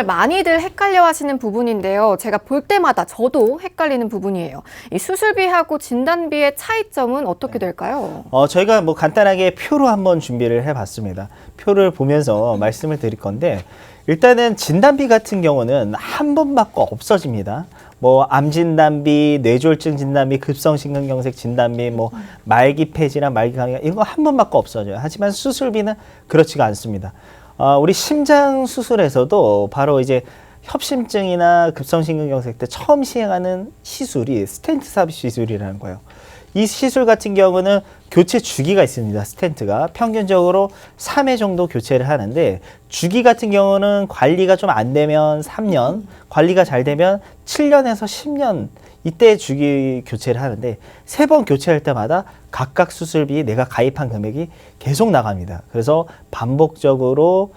많이들 헷갈려 하시는 부분인데요. 제가 볼 때마다 저도 헷갈리는 부분이에요. 이 수술비하고 진단비의 차이점은 어떻게 될까요? 저희가 뭐 간단하게 표로 한번 준비를 해봤습니다. 표를 보면서 말씀을 드릴 건데, 일단은 진단비 같은 경우는 한 번 받고 없어집니다. 뭐 암 진단비, 뇌졸중 진단비, 급성심근경색 진단비, 뭐 말기 폐질환, 말기 강경 이거 한 번 받고 없어져요. 하지만 수술비는 그렇지가 않습니다. 우리 심장 수술에서도 바로 이제 협심증이나 급성심근경색 때 처음 시행하는 시술이 스텐트 삽입 시술이라는 거예요. 이 시술 같은 경우는 교체 주기가 있습니다. 스텐트가 평균적으로 3회 정도 교체를 하는데, 주기 같은 경우는 관리가 좀 안 되면 3년, 관리가 잘 되면 7년에서 10년 이때 주기 교체를 하는데, 3번 교체할 때마다 각각 수술비 내가 가입한 금액이 계속 나갑니다. 그래서 반복적으로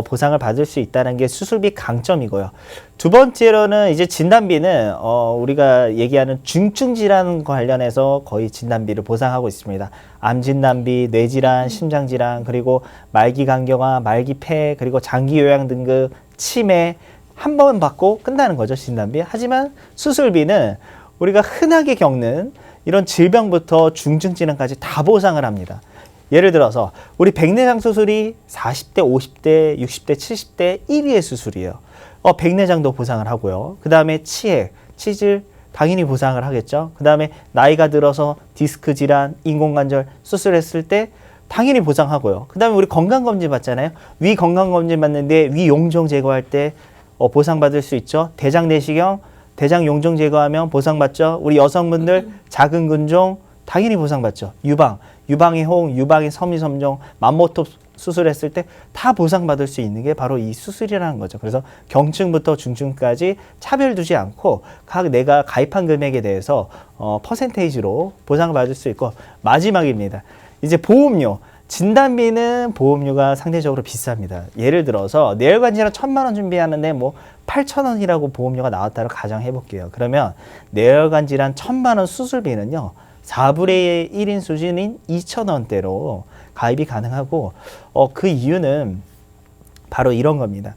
보상을 받을 수 있다는 게 수술비 강점이고요. 두 번째로는 이제 진단비는 우리가 얘기하는 중증 질환 관련해서 거의 진단비를 보상하고 있습니다. 암 진단비, 뇌질환, 심장질환, 그리고 말기 간경화, 말기 폐, 그리고 장기 요양 등급, 치매 한 번 받고 끝나는 거죠, 진단비. 하지만 수술비는 우리가 흔하게 겪는 이런 질병부터 중증 질환까지 다 보상을 합니다. 예를 들어서 우리 백내장 수술이 40대, 50대, 60대, 70대 1위의 수술이에요. 백내장도 보상을 하고요. 그 다음에 치액, 치질 당연히 보상을 하겠죠. 그 다음에 나이가 들어서 디스크 질환, 인공관절 수술했을 때 당연히 보상하고요. 그 다음에 우리 건강검진 받잖아요. 위 건강검진 받는데 위 용종 제거할 때 보상받을 수 있죠. 대장 내시경, 대장 용종 제거하면 보상받죠. 우리 여성분들 작은 근종 당연히 보상받죠. 유방의 호응, 유방의 섬유섬종, 맘모톱 수술했을 때 다 보상받을 수 있는 게 바로 이 수술이라는 거죠. 그래서 경증부터 중증까지 차별 두지 않고 각 내가 가입한 금액에 대해서 퍼센테이지로 보상을 받을 수 있고, 마지막입니다. 이제 보험료. 진단비는 보험료가 상대적으로 비쌉니다. 예를 들어서 뇌혈관 질환 1,000만 원 준비하는데 뭐 8,000원이라고 보험료가 나왔다고 가정해 볼게요. 그러면 뇌혈관 질환 1,000만 원 수술비는요, 4분의 1인 수준인 2,000원대로 가입이 가능하고, 그 이유는 바로 이런 겁니다.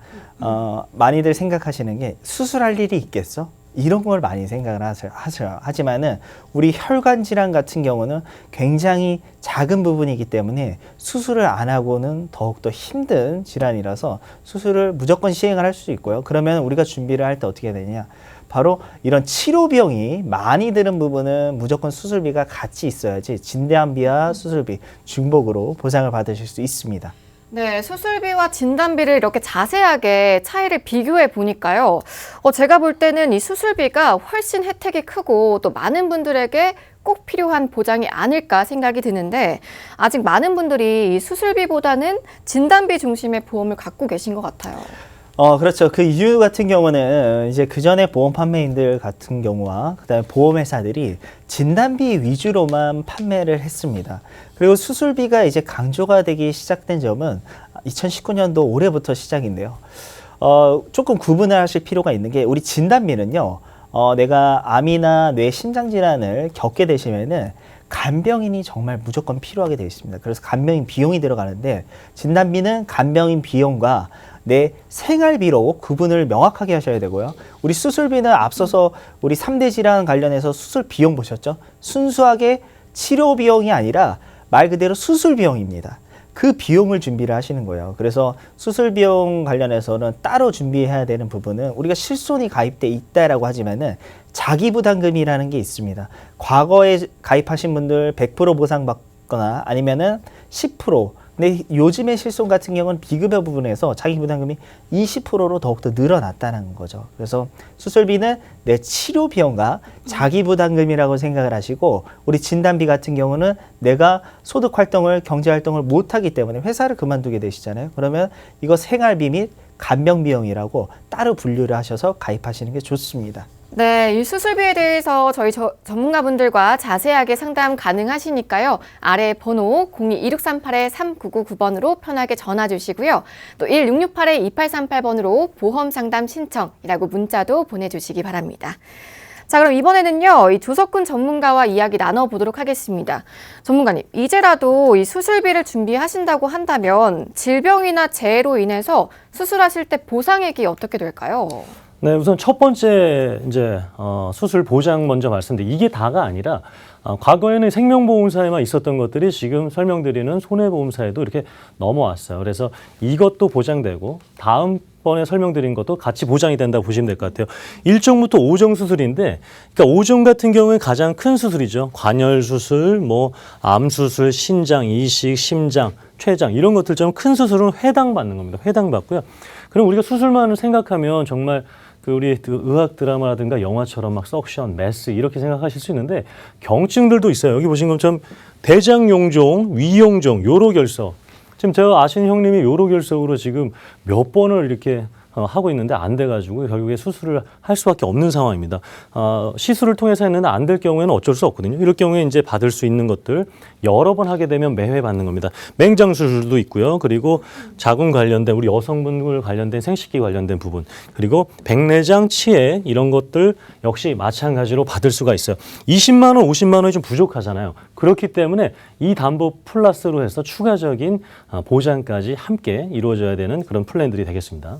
많이들 생각하시는 게 수술할 일이 있겠어? 이런 걸 많이 생각을 하세요. 하지만은 우리 혈관 질환 같은 경우는 굉장히 작은 부분이기 때문에 수술을 안 하고는 더욱더 힘든 질환이라서 수술을 무조건 시행을 할 수 있고요. 그러면 우리가 준비를 할 때 어떻게 되냐? 바로 이런 치료 비용이 많이 드는 부분은 무조건 수술비가 같이 있어야지 진단비와 수술비 중복으로 보상을 받으실 수 있습니다. 네, 수술비와 진단비를 이렇게 자세하게 차이를 비교해 보니까요. 제가 볼 때는 이 수술비가 훨씬 혜택이 크고 또 많은 분들에게 꼭 필요한 보장이 아닐까 생각이 드는데, 아직 많은 분들이 이 수술비보다는 진단비 중심의 보험을 갖고 계신 것 같아요. 그렇죠. 그 이유 같은 경우는 이제 그 전에 보험 판매인들 같은 경우와 그다음에 보험회사들이 진단비 위주로만 판매를 했습니다. 그리고 수술비가 이제 강조가 되기 시작된 점은 2019년도 올해부터 시작인데요. 조금 구분을 하실 필요가 있는 게, 우리 진단비는요, 내가 암이나 뇌 심장 질환을 겪게 되시면은 간병인이 정말 무조건 필요하게 되어 있습니다. 그래서 간병인 비용이 들어가는데, 진단비는 간병인 비용과 내 생활비로 구분을 명확하게 하셔야 되고요. 우리 수술비는 앞서서 우리 3대 질환 관련해서 수술 비용 보셨죠? 순수하게 치료 비용이 아니라 말 그대로 수술 비용입니다. 그 비용을 준비를 하시는 거예요. 그래서 수술 비용 관련해서는 따로 준비해야 되는 부분은, 우리가 실손이 가입돼 있다라고 하지만은 자기부담금이라는 게 있습니다. 과거에 가입하신 분들 100% 보상받거나 아니면은 10%, 근데 요즘의 실손 같은 경우는 비급여 부분에서 자기부담금이 20%로 더욱더 늘어났다는 거죠. 그래서 수술비는 내 치료 비용과 자기부담금이라고 생각을 하시고, 우리 진단비 같은 경우는 내가 소득활동을, 경제활동을 못하기 때문에 회사를 그만두게 되시잖아요. 그러면 이거 생활비 및 간병비용이라고 따로 분류를 하셔서 가입하시는 게 좋습니다. 네, 이 수술비에 대해서 저희 전문가분들과 자세하게 상담 가능하시니까요. 아래 번호 02-2638-3999번으로 편하게 전화 주시고요. 또 1668-2838번으로 보험 상담 신청이라고 문자도 보내주시기 바랍니다. 자, 그럼 이번에는요, 이 조석훈 전문가와 이야기 나눠보도록 하겠습니다. 전문가님, 이제라도 이 수술비를 준비하신다고 한다면 질병이나 재해로 인해서 수술하실 때 보상액이 어떻게 될까요? 네, 우선 첫 번째 이제 수술 보장 먼저 말씀드리고 이게 다가 아니라 과거에는 생명보험사에만 있었던 것들이 지금 설명드리는 손해보험사에도 이렇게 넘어왔어요. 그래서 이것도 보장되고 다음번에 설명드린 것도 같이 보장이 된다고 보시면 될 것 같아요. 1종부터 5종 수술인데, 그러니까 5종 같은 경우에 가장 큰 수술이죠. 관열 수술, 뭐 암 수술, 신장, 이식, 심장, 췌장 이런 것들처럼 큰 수술은 회당받는 겁니다. 회당받고요. 그럼 우리가 수술만을 생각하면 정말 우리 의학 드라마라든가 영화처럼 막 석션, 메스 이렇게 생각하실 수 있는데 경증들도 있어요. 여기 보신 것처럼 대장용종, 위용종, 요로결석. 지금 제가 아시는 형님이 요로결석으로 지금 몇 번을 이렇게 하고 있는데 안 돼가지고 결국에 수술을 할 수밖에 없는 상황입니다. 시술을 통해서 했는데 안 될 경우에는 어쩔 수 없거든요. 이럴 경우에 이제 받을 수 있는 것들 여러 번 하게 되면 매회 받는 겁니다. 맹장 수술도 있고요. 그리고 자궁 관련된 우리 여성분들 관련된 생식기 관련된 부분 그리고 백내장, 치액 이런 것들 역시 마찬가지로 받을 수가 있어요. 20만 원, 50만 원이 좀 부족하잖아요. 그렇기 때문에 이 담보 플러스로 해서 추가적인 보장까지 함께 이루어져야 되는 그런 플랜들이 되겠습니다.